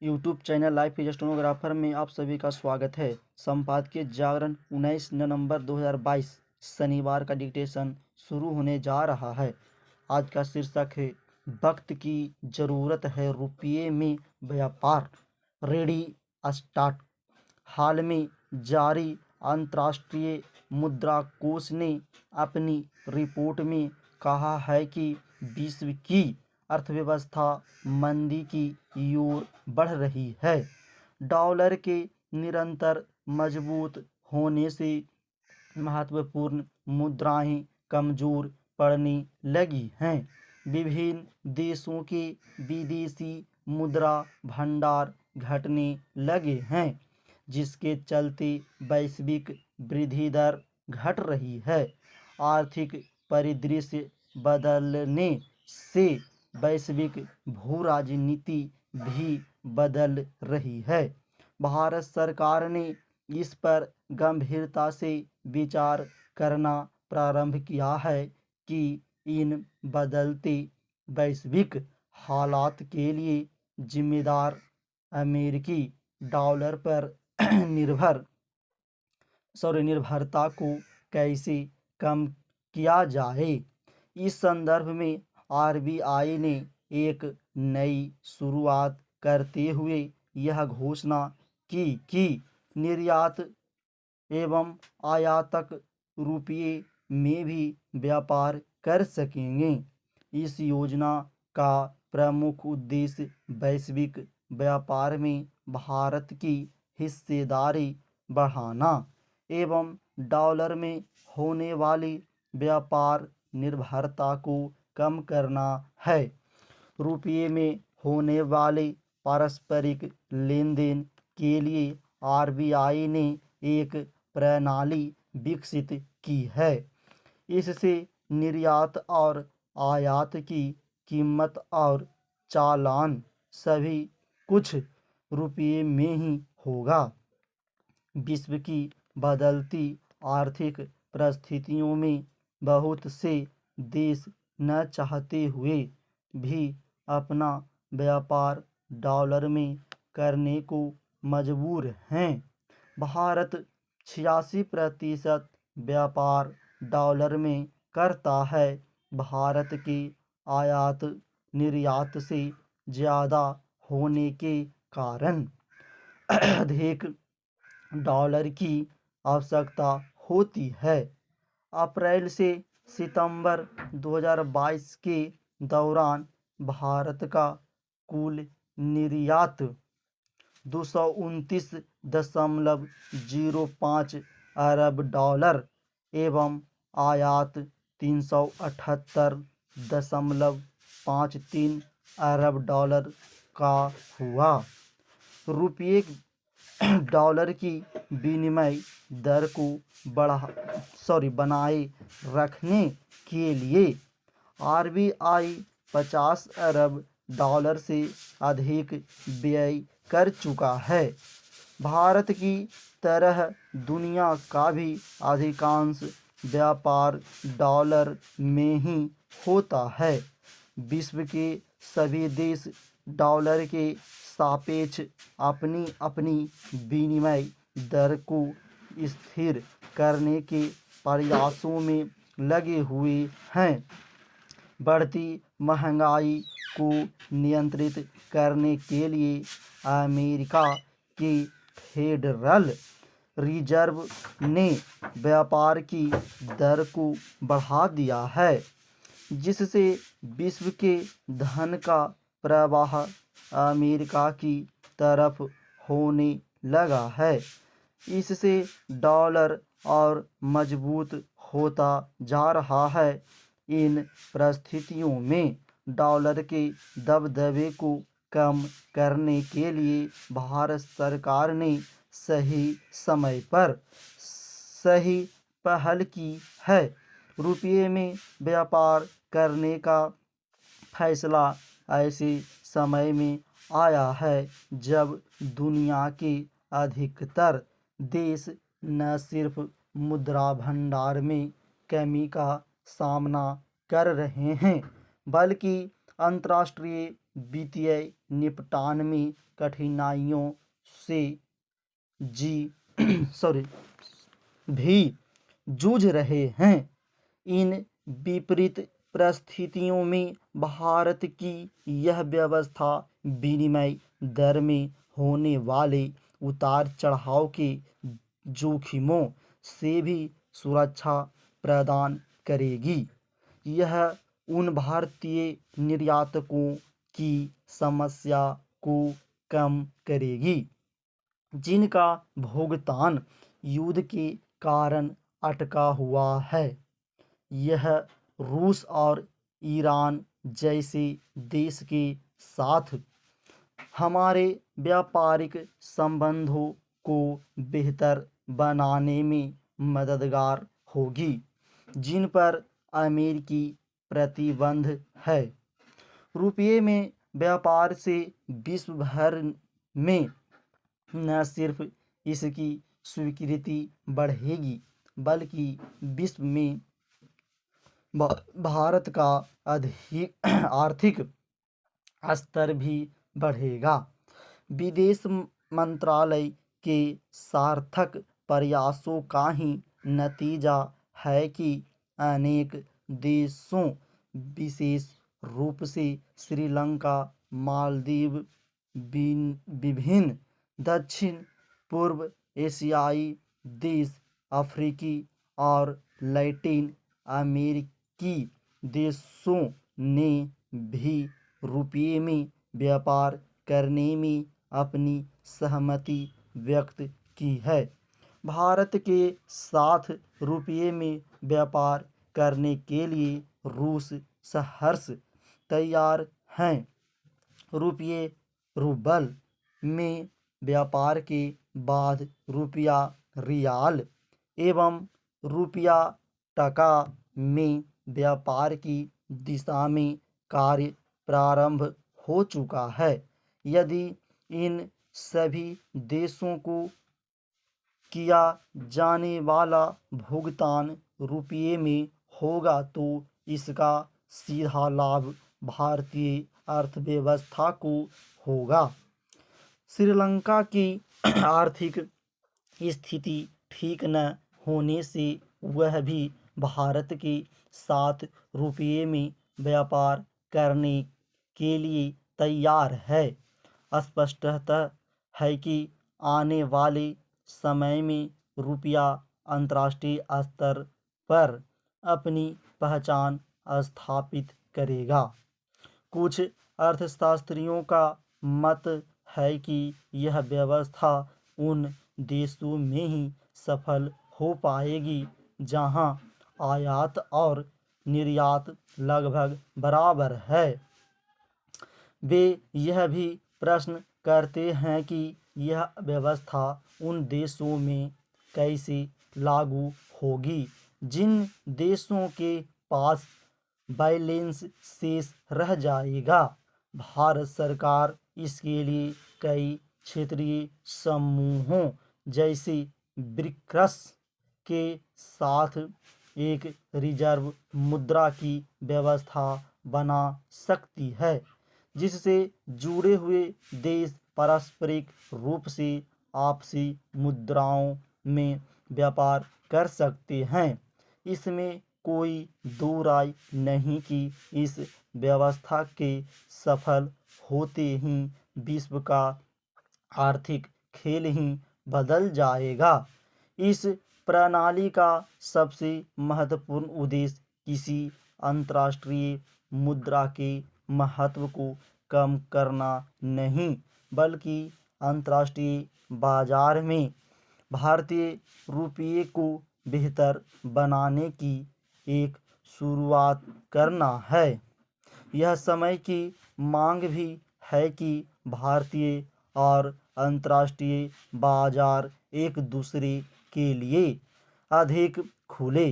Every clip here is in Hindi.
यूट्यूब चैनल लाइफ के स्टेनोग्राफर में आप सभी का स्वागत है। संपादकीय जागरण 19 नवंबर 2022 शनिवार का डिक्टेशन शुरू होने जा रहा है। आज का शीर्षक है वक्त की ज़रूरत है रुपये में व्यापार। Ready start. हाल में जारी अंतर्राष्ट्रीय मुद्रा कोष ने अपनी रिपोर्ट में कहा है कि विश्व की अर्थव्यवस्था मंदी की ओर बढ़ रही है। डॉलर के निरंतर मजबूत होने से महत्वपूर्ण मुद्राएं कमज़ोर पड़ने लगी हैं। विभिन्न देशों के विदेशी मुद्रा भंडार घटने लगे हैं, जिसके चलते वैश्विक वृद्धि दर घट रही है। आर्थिक परिदृश्य बदलने से वैश्विक भू राजनीति भी बदल रही है। भारत सरकार ने इस पर गंभीरता से विचार करना प्रारंभ किया है कि इन बदलते वैश्विक हालात के लिए जिम्मेदार अमेरिकी डॉलर पर निर्भरता को कैसे कम किया जाए। इस संदर्भ में आरबीआई ने एक नई शुरुआत करते हुए यह घोषणा की कि निर्यात एवं आयातक रुपये में भी व्यापार कर सकेंगे। इस योजना का प्रमुख उद्देश्य वैश्विक व्यापार में भारत की हिस्सेदारी बढ़ाना एवं डॉलर में होने वाली व्यापार निर्भरता को कम करना है। रुपये में होने वाले पारस्परिक लेन देन के लिए आरबीआई ने एक प्रणाली विकसित की है। इससे निर्यात और आयात की कीमत और चालान सभी कुछ रुपये में ही होगा। विश्व की बदलती आर्थिक परिस्थितियों में बहुत से देश न चाहते हुए भी अपना व्यापार डॉलर में करने को मजबूर हैं। भारत 86% व्यापार डॉलर में करता है। भारत की आयात निर्यात से ज़्यादा होने के कारण अधिक डॉलर की आवश्यकता होती है। अप्रैल से सितंबर 2022 के दौरान भारत का कुल निर्यात 229.05 अरब डॉलर एवं आयात 378.53 अरब डॉलर का हुआ। रुपये डॉलर की विनिमय दर को बनाए रखने के लिए आरबीआई 50 अरब डॉलर से अधिक व्यय कर चुका है। भारत की तरह दुनिया का भी अधिकांश व्यापार डॉलर में ही होता है। विश्व के सभी देश डॉलर के सापेक्ष अपनी अपनी विनिमय दर को स्थिर करने के प्रयासों में लगे हुए हैं। बढ़ती महंगाई को नियंत्रित करने के लिए अमेरिका की फेडरल रिजर्व ने व्यापार की दर को बढ़ा दिया है, जिससे विश्व के धन का प्रवाह अमेरिका की तरफ होने लगा है। इससे डॉलर और मजबूत होता जा रहा है। इन परिस्थितियों में डॉलर के दबदबे को कम करने के लिए भारत सरकार ने सही समय पर सही पहल की है। रुपये में व्यापार करने का फैसला ऐसे समय में आया है जब दुनिया के अधिकतर देश न सिर्फ मुद्रा भंडार में कमी का सामना कर रहे हैं, बल्कि अंतर्राष्ट्रीय वित्तीय निपटान में कठिनाइयों से सॉरी भी जूझ रहे हैं। इन विपरीत परिस्थितियों में भारत की यह व्यवस्था विनिमय दर में होने वाले उतार चढ़ाव के जोखिमों से भी सुरक्षा प्रदान करेगी। यह उन भारतीय निर्यातकों की समस्या को कम करेगी जिनका भुगतान युद्ध के कारण अटका हुआ है। यह रूस और ईरान जैसे देश के साथ हमारे व्यापारिक संबंधों को बेहतर बनाने में मददगार होगी, जिन पर अमेरिकी प्रतिबंध है। रुपये में व्यापार से विश्व भर में न सिर्फ इसकी स्वीकृति बढ़ेगी बल्कि विश्व में भारत का अधिक आर्थिक स्तर भी बढ़ेगा। विदेश मंत्रालय के सार्थक प्रयासों का ही नतीजा है कि अनेक देशों, विशेष रूप से श्रीलंका, मालदीव, विभिन्न दक्षिण पूर्व एशियाई देश, अफ्रीकी और लैटिन अमेरिकी देशों ने भी रुपये में व्यापार करने में अपनी सहमति व्यक्त की है। भारत के साथ रुपये में व्यापार करने के लिए रूस सहर्ष तैयार हैं। रुपये रूबल में व्यापार के बाद रुपया रियाल एवं रुपया टका में व्यापार की दिशा में कार्य प्रारंभ हो चुका है। यदि इन सभी देशों को किया जाने वाला भुगतान रुपये में होगा तो इसका सीधा लाभ भारतीय अर्थव्यवस्था को होगा। श्रीलंका की आर्थिक स्थिति ठीक न होने से वह भी भारत के साथ रुपये में व्यापार करने के लिए तैयार है। स्पष्टतः है कि आने वाले समय में रुपया अंतर्राष्ट्रीय स्तर पर अपनी पहचान स्थापित करेगा। कुछ अर्थशास्त्रियों का मत है कि यह व्यवस्था उन देशों में ही सफल हो पाएगी जहां आयात और निर्यात लगभग बराबर है। वे यह भी प्रश्न करते हैं कि यह व्यवस्था उन देशों में कैसे लागू होगी जिन देशों के पास बैलेंस शेष रह जाएगा। भारत सरकार इसके लिए कई क्षेत्रीय समूहों जैसे ब्रिक्स के साथ एक रिजर्व मुद्रा की व्यवस्था बना सकती है, जिससे जुड़े हुए देश पारस्परिक रूप से आपसी मुद्राओं में व्यापार कर सकते हैं। इसमें कोई दो राय नहीं कि इस व्यवस्था के सफल होते ही विश्व का आर्थिक खेल ही बदल जाएगा। इस प्रणाली का सबसे महत्वपूर्ण उद्देश्य किसी अंतर्राष्ट्रीय मुद्रा के महत्व को कम करना नहीं, बल्कि अंतर्राष्ट्रीय बाजार में भारतीय रुपये को बेहतर बनाने की एक शुरुआत करना है। यह समय की मांग भी है कि भारतीय और अंतर्राष्ट्रीय बाजार एक दूसरे के लिए अधिक खुले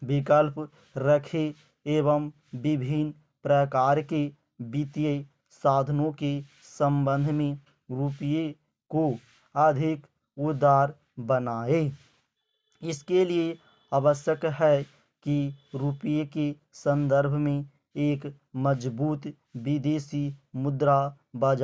विकल्प रखें एवं विभिन्न प्रकार के वित्तीय साधनों के संबंध में रुपये को अधिक उदार बनाए। इसके लिए आवश्यक है कि रुपये के संदर्भ में एक मजबूत विदेशी मुद्रा बाजार।